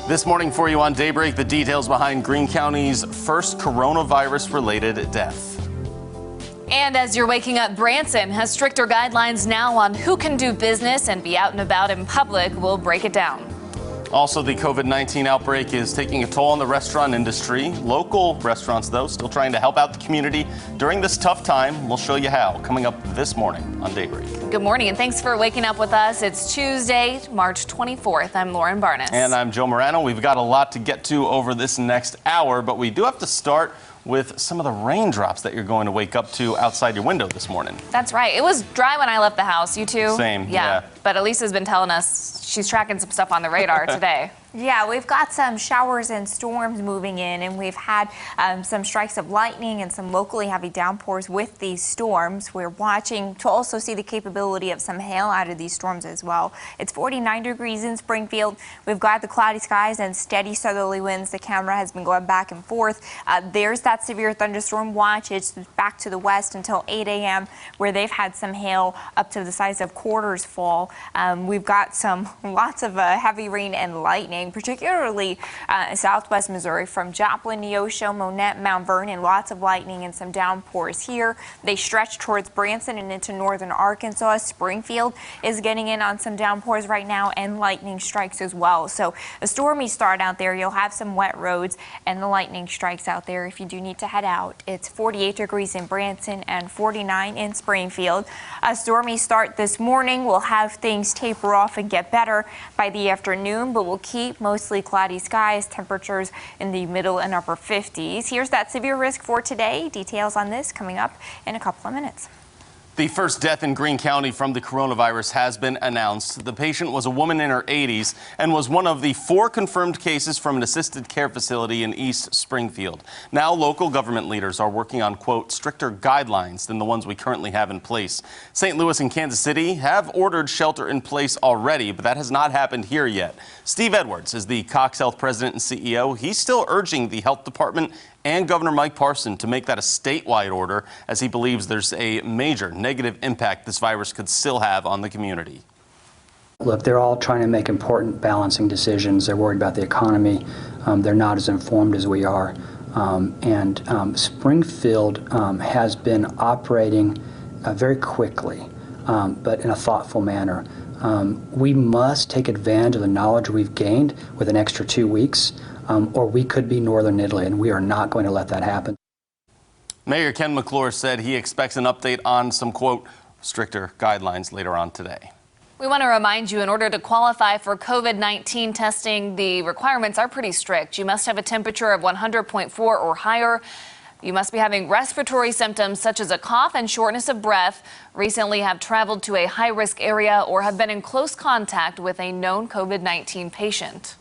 This morning for you on Daybreak, the details behind Greene County's first coronavirus-related death. And as you're waking up, Branson has stricter guidelines now on who can do business and be out and about in public. We'll break it down. Also, the COVID-19 outbreak is taking a toll on the restaurant industry. Local restaurants, though, still trying to help out the community during this tough time. We'll show you how, coming up this morning on Daybreak. Good morning, and thanks for waking up with us. It's Tuesday, March 24th. I'm Lauren Barnes. And I'm Joe Morano. We've got a lot to get to over this next hour, but we do have to start with some of the raindrops that you're going to wake up to outside your window this morning. That's right. It was dry when I left the house. You too? Same, yeah. But Elisa's been telling us she's tracking some stuff on the radar today. Yeah, we've got some showers and storms moving in, and we've had some strikes of lightning and some locally heavy downpours with these storms. We're watching to also see the capability of some hail out of these storms as well. It's 49 degrees in Springfield. We've got the cloudy skies and steady southerly winds. The camera has been going back and forth. There's that severe thunderstorm watch. It's back to the west until 8 a.m. where they've had some hail up to the size of quarters fall. We've got lots of heavy rain and lightning, particularly southwest Missouri from Joplin, Neosho, Monette, Mount Vernon. Lots of lightning and some downpours here. They stretch towards Branson and into northern Arkansas. Springfield is getting in on some downpours right now and lightning strikes as well. So a stormy start out there. You'll have some wet roads and the lightning strikes out there if you do need to head out. It's 48 degrees in Branson and 49 in Springfield. A stormy start this morning. We'll have things taper off and get better by the afternoon, but we'll keep mostly cloudy skies, temperatures in the middle and upper 50s. Here's that severe risk for today. Details on this coming up in a couple of minutes. The first death in Greene County from the coronavirus has been announced. The patient was a woman in her 80s and was one of the 4 confirmed cases from an assisted care facility in East Springfield. Now, local government leaders are working on, quote, stricter guidelines than the ones we currently have in place. St. Louis and Kansas City have ordered shelter in place already, but that has not happened here yet. Steve Edwards is the Cox Health president and CEO. He's still urging the health department and Governor Mike Parson to make that a statewide order, as he believes there's a major negative impact this virus could still have on the community. Look, they're all trying to make important balancing decisions. They're worried about the economy. They're not as informed as we are. Springfield has been operating very quickly, but in a thoughtful manner. We must take advantage of the knowledge we've gained with an extra 2 weeks. Or we could be northern Italy, and we are not going to let that happen. Mayor Ken McClure said he expects an update on some, quote, stricter guidelines later on today. We want to remind you, in order to qualify for COVID-19 testing, the requirements are pretty strict. You must have a temperature of 100.4 or higher. You must be having respiratory symptoms such as a cough and shortness of breath, recently have traveled to a high-risk area, or have been in close contact with a known COVID-19 patient.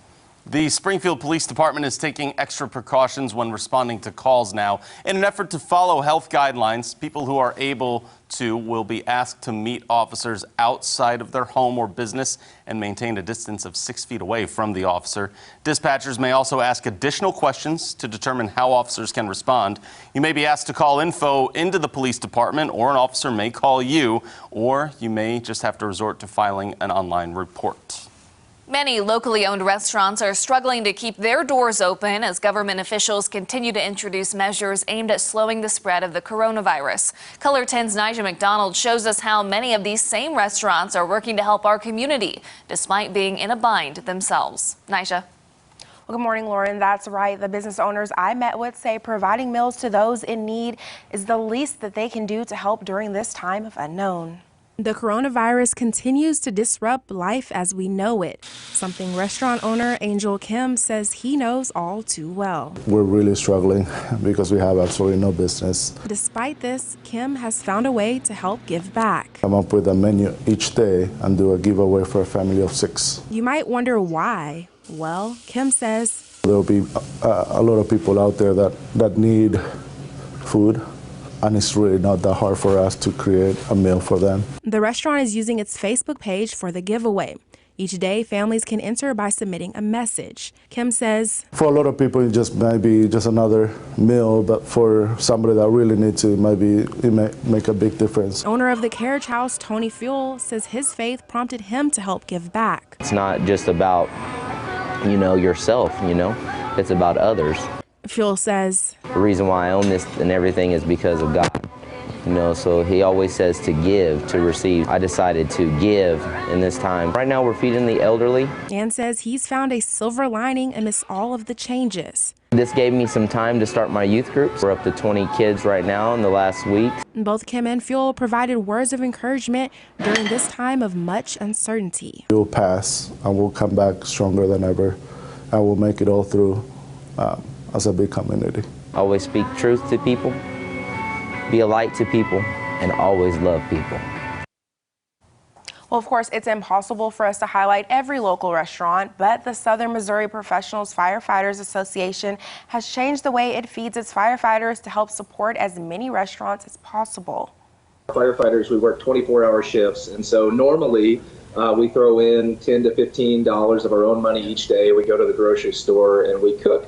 The Springfield Police Department is taking extra precautions when responding to calls now. In an effort to follow health guidelines, people who are able to will be asked to meet officers outside of their home or business and maintain a distance of 6 feet away from the officer. Dispatchers may also ask additional questions to determine how officers can respond. You may be asked to call info into the police department, or an officer may call you, or you may just have to resort to filing an online report. Many locally owned restaurants are struggling to keep their doors open as government officials continue to introduce measures aimed at slowing the spread of the coronavirus. Color 10's Nija McDonald shows us how many of these same restaurants are working to help our community, despite being in a bind themselves. Nija. Well, good morning, Lauren. That's right. The business owners I met with say providing meals to those in need is the least that they can do to help during this time of unknown. The coronavirus continues to disrupt life as we know it, something restaurant owner Angel Kim says he knows all too well. We're really struggling because we have absolutely no business. Despite this, Kim has found a way to help give back. Come up with a menu each day and do a giveaway for a family of 6. You might wonder why. Well, Kim says there'll be a lot of people out there that need food. And it's really not that hard for us to create a meal for them. The restaurant is using its Facebook page for the giveaway. Each day, families can enter by submitting a message. Kim says, for a lot of people, it just might be just another meal, but for somebody that really needs it, it may make a big difference. Owner of the carriage house, Tony Fuel, says his faith prompted him to help give back. It's not just about yourself, It's about others. Fuel says The reason why I own this and everything is because of God. So he always says to give, to receive. I decided to give in this time. Right now we're feeding the elderly. and says he's found a silver lining amidst all of the changes. This gave me some time to start my youth groups. We're up to 20 kids right now in the last week. Both Kim and Fuel provided words of encouragement during this time of much uncertainty. It will pass, and we'll come back stronger than ever, and we'll make it all through as a big community. Always speak truth to people, be a light to people, and always love people. Well, of course, it's impossible for us to highlight every local restaurant, but the Southern Missouri Professionals Firefighters Association has changed the way it feeds its firefighters to help support as many restaurants as possible. Firefighters, we work 24-hour shifts, and so normally we throw in $10 to $15 of our own money each day. We go to the grocery store and we cook.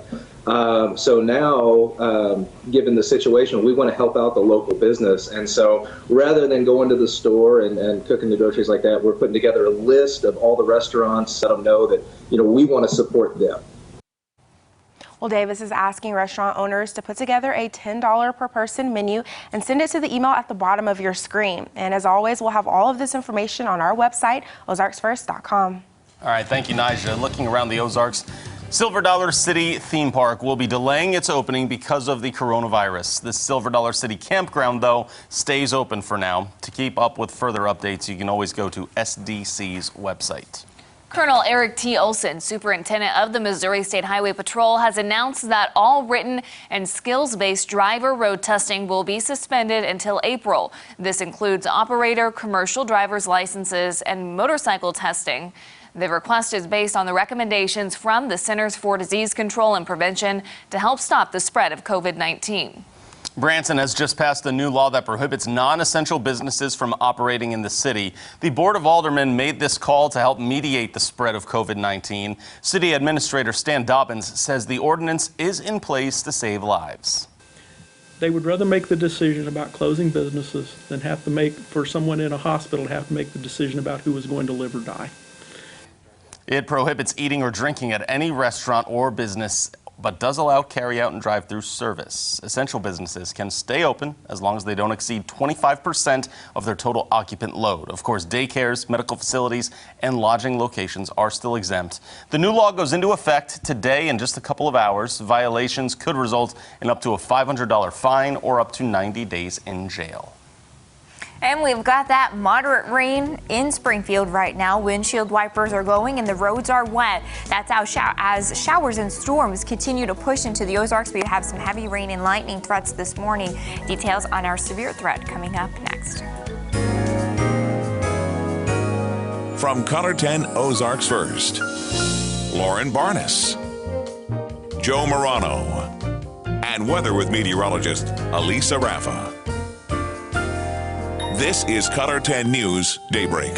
So now, given the situation, we want to help out the local business. And so rather than going to the store and cooking the groceries like that, we're putting together a list of all the restaurants, let them know that, we want to support them. Well, Davis is asking restaurant owners to put together a $10 per person menu and send it to the email at the bottom of your screen. And as always, we'll have all of this information on our website, ozarksfirst.com. All right, thank you, Nija. Looking around the Ozarks, Silver Dollar City theme park will be delaying its opening because of the coronavirus. The Silver Dollar City campground, though, stays open for now. To keep up with further updates, you can always go to SDC's website. Colonel Eric T. Olson, superintendent of the Missouri State Highway Patrol, has announced that all written and skills-based driver road testing will be suspended until April. This includes operator, commercial driver's licenses, and motorcycle testing. The request is based on the recommendations from the Centers for Disease Control and Prevention to help stop the spread of COVID-19. Branson has just passed a new law that prohibits non-essential businesses from operating in the city. The Board of Aldermen made this call to help mediate the spread of COVID-19. City Administrator Stan Dobbins says the ordinance is in place to save lives. They would rather make the decision about closing businesses than have to make, for someone in a hospital, have to make the decision about who is going to live or die. It prohibits eating or drinking at any restaurant or business, but does allow carry-out and drive-through service. Essential businesses can stay open as long as they don't exceed 25% of their total occupant load. Of course, daycares, medical facilities, and lodging locations are still exempt. The new law goes into effect today in just a couple of hours. Violations could result in up to a $500 fine or up to 90 days in jail. And we've got that moderate rain in Springfield right now. Windshield wipers are going and the roads are wet. That's as showers and storms continue to push into the Ozarks. We have some heavy rain and lightning threats this morning. Details on our severe threat coming up next. From Color 10 Ozarks First, Lauren Barnes, Joe Morano, and weather with meteorologist Elisa Raffa. This is Color 10 News Daybreak.